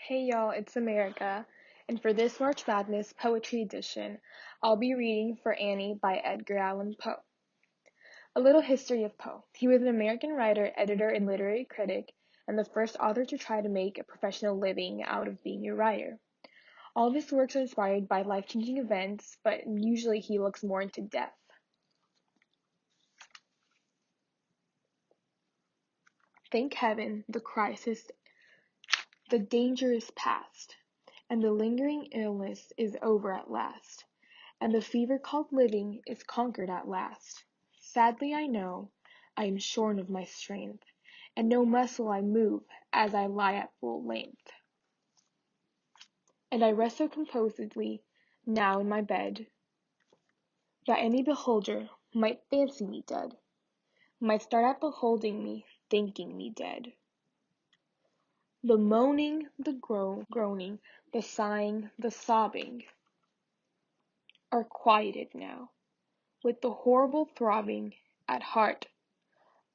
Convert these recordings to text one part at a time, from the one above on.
Hey y'all, it's America, and for this March Madness Poetry Edition, I'll be reading for Annie by Edgar Allan Poe. A little history of Poe. He was an American writer, editor, and literary critic, and the first author to try to make a professional living out of being a writer. All of his works are inspired by life-changing events, but usually he looks more into death. Thank heaven, the danger is past, and the lingering illness is over at last. And the fever called living is conquered at last. Sadly I know I am shorn of my strength, and no muscle I move as I lie at full length. And I rest so composedly now in my bed, that any beholder might fancy me dead, might start at beholding me, thinking me dead. The moaning, the groaning, the sighing, the sobbing are quieted now, with the horrible throbbing at heart.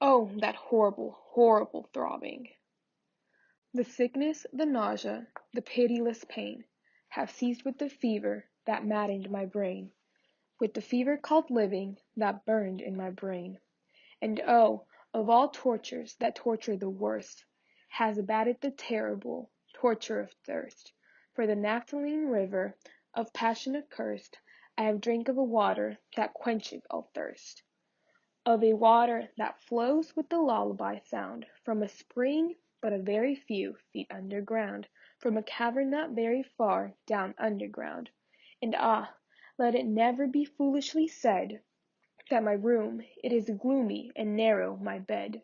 Oh, that horrible, horrible throbbing! The sickness, the nausea, the pitiless pain have ceased with the fever that maddened my brain, with the fever called living that burned in my brain. And oh, of all tortures, that torture the worst has abated the terrible torture of thirst. For the Naphthaline river of passion accurst, I have drank of a water that quencheth all thirst. Of a water that flows with the lullaby sound from a spring but a very few feet underground, from a cavern not very far down underground. And ah, let it never be foolishly said that my room, it is gloomy and narrow my bed.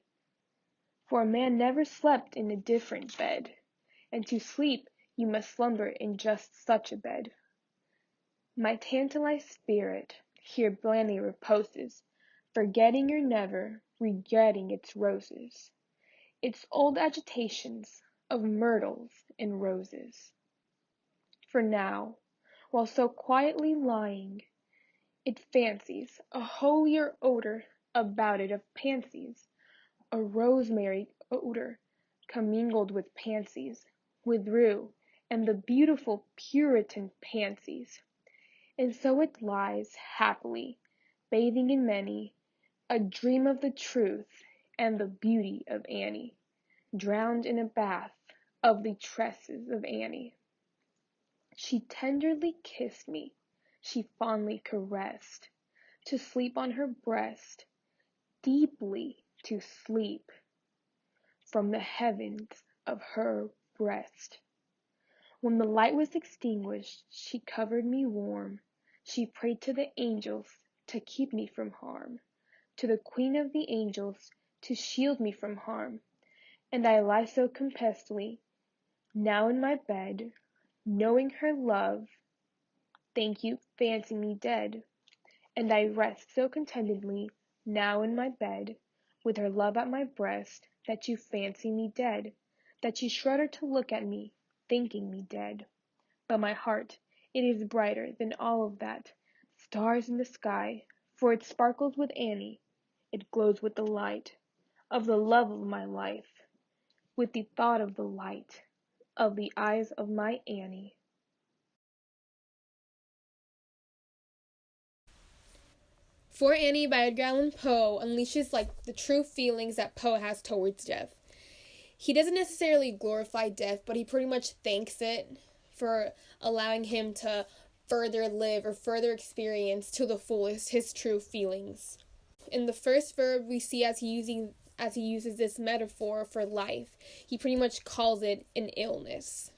For a man never slept in a different bed, and to sleep you must slumber in just such a bed. My tantalized spirit here blandly reposes, forgetting or never regretting its roses, its old agitations of myrtles and roses. For now, while so quietly lying, it fancies a holier odor about it of pansies, a rosemary odor commingled with pansies, with rue, and the beautiful Puritan pansies. And so it lies, happily, bathing in many a dream of the truth and the beauty of Annie, drowned in a bath of the tresses of Annie. She tenderly kissed me, she fondly caressed, to sleep on her breast, deeply to sleep, from the heavens of her breast. When the light was extinguished, she covered me warm, she prayed to the angels to keep me from harm, to the Queen of the angels to shield me from harm, and I lie so composedly now in my bed, knowing her love, thank you, fancy me dead, and I rest so contentedly now in my bed, with her love at my breast, that you fancy me dead, that you shudder to look at me, thinking me dead. But my heart, it is brighter than all of that, stars in the sky, for it sparkles with Annie, it glows with the light of the love of my life, with the thought of the light of the eyes of my Annie. For Annie by Edgar Allan Poe unleashes the true feelings that Poe has towards death. He doesn't necessarily glorify death, but he pretty much thanks it for allowing him to further live or further experience to the fullest his true feelings. In the first verb we see as he uses this metaphor for life, he pretty much calls it an illness.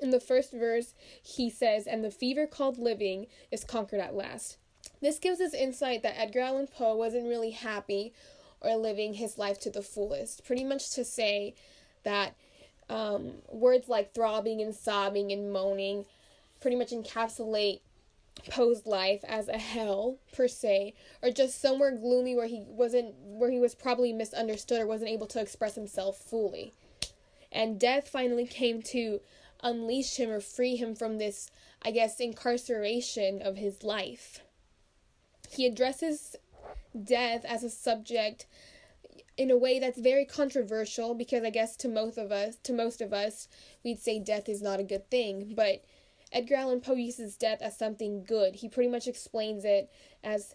In the first verse, he says, "And the fever called living is conquered at last." This gives us insight that Edgar Allan Poe wasn't really happy or living his life to the fullest. Pretty much to say that words like throbbing and sobbing and moaning pretty much encapsulate Poe's life as a hell per se, or just somewhere gloomy where he was probably misunderstood or wasn't able to express himself fully. And death finally came to unleash him or free him from this, I guess, incarceration of his life. He addresses death as a subject in a way that's very controversial, because I guess to most of us, we'd say death is not a good thing. But Edgar Allan Poe uses death as something good. He pretty much explains it as,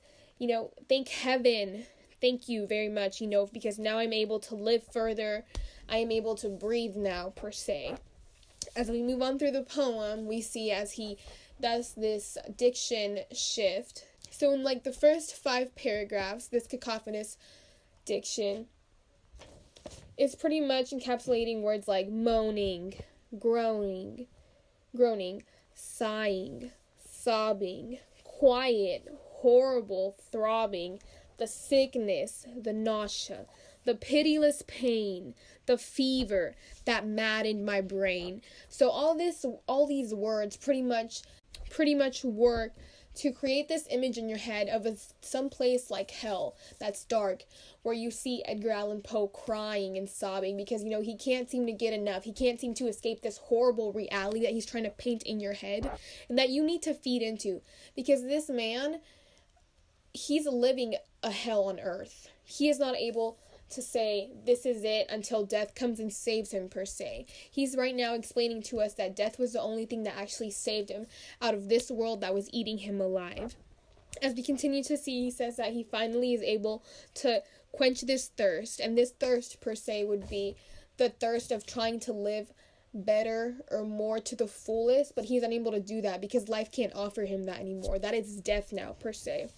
thank heaven, thank you very much, because now I'm able to live further. I am able to breathe now, per se. As we move on through the poem, we see as he does this diction shift. So in like the first 5 paragraphs, this cacophonous diction is pretty much encapsulating words like moaning, groaning, sighing, sobbing, quiet, horrible, throbbing, the sickness, the nausea, the pitiless pain, the fever that maddened my brain. So all these words pretty much work to create this image in your head of some place like hell that's dark, where you see Edgar Allan Poe crying and sobbing because, he can't seem to get enough. He can't seem to escape this horrible reality that he's trying to paint in your head and that you need to feed into. Because this man, he's living a hell on earth. He is not able to say this is it until death comes and saves him, per se. He's right now explaining to us that death was the only thing that actually saved him out of this world that was eating him alive. As we continue to see, he says that he finally is able to quench this thirst, and this thirst, per se, would be the thirst of trying to live better or more to the fullest, but he's unable to do that because life can't offer him that anymore. That is death now, per se.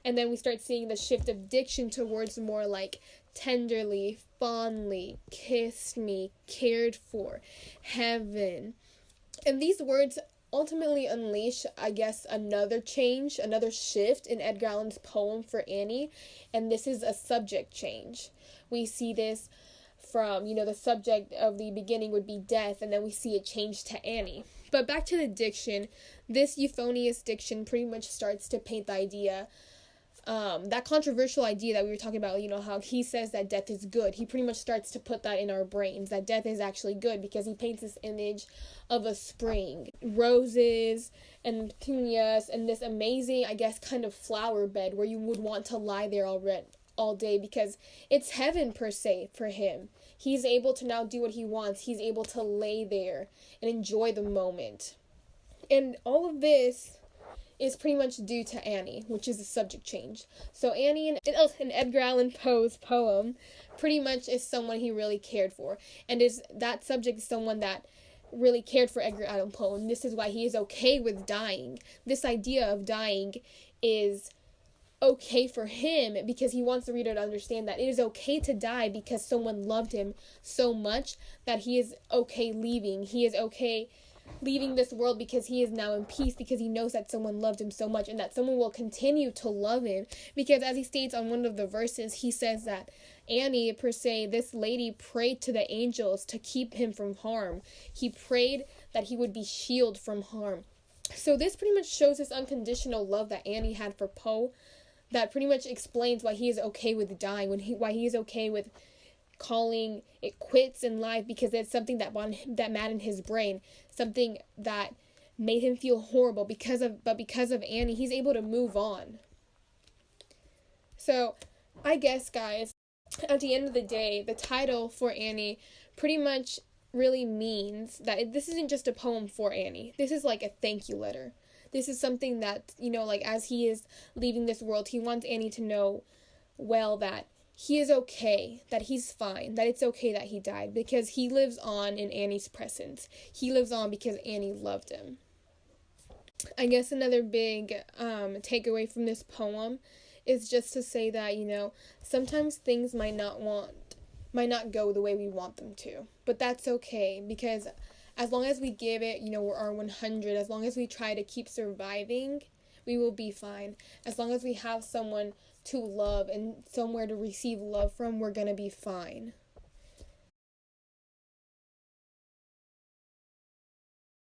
And then we start seeing the shift of diction towards more like tenderly, fondly, kissed me, cared for, heaven. And these words ultimately unleash, I guess, another shift in Edgar Allan's poem for Annie. And this is a subject change. We see this from, the subject of the beginning would be death, and then we see it change to Annie. But back to the diction, this euphonious diction pretty much starts to paint the idea, that controversial idea that we were talking about, how he says that death is good. He pretty much starts to put that in our brains, that death is actually good, because he paints this image of a spring, roses and petunias, and this amazing, I guess, kind of flower bed where you would want to lie there all day, because it's heaven, per se, for him. He's able to now do what he wants. He's able to lay there and enjoy the moment. And all of this is pretty much due to Annie, which is the subject change. So Annie in Edgar Allan Poe's poem pretty much is someone he really cared for. And that subject is someone that really cared for Edgar Allan Poe. And this is why he is okay with dying. This idea of dying is okay for him because he wants the reader to understand that it is okay to die because someone loved him so much that he is okay leaving. He is okay leaving this world because he is now in peace, because he knows that someone loved him so much and that someone will continue to love him. Because as he states on one of the verses, he says that Annie, per se, this lady prayed to the angels to keep him from harm. He prayed that he would be shielded from harm. So this pretty much shows this unconditional love that Annie had for Poe, that pretty much explains why he is okay with dying, why he is okay with calling it quits in life, because it's something that maddened his brain, something that made him feel horrible. Because of Annie, he's able to move on. So I guess, guys, at the end of the day, the title for Annie pretty much really means that this isn't just a poem for Annie. This is like a thank you letter. This is something that, like as he is leaving this world, he wants Annie to know well that he is okay, that he's fine, that it's okay that he died, because he lives on in Annie's presence. He lives on because Annie loved him. I guess another big takeaway from this poem is just to say that, sometimes things might not go the way we want them to. But that's okay, because as long as we give it, our 100, as long as we try to keep surviving, we will be fine. As long as we have someone to love and somewhere to receive love from, we're going to be fine.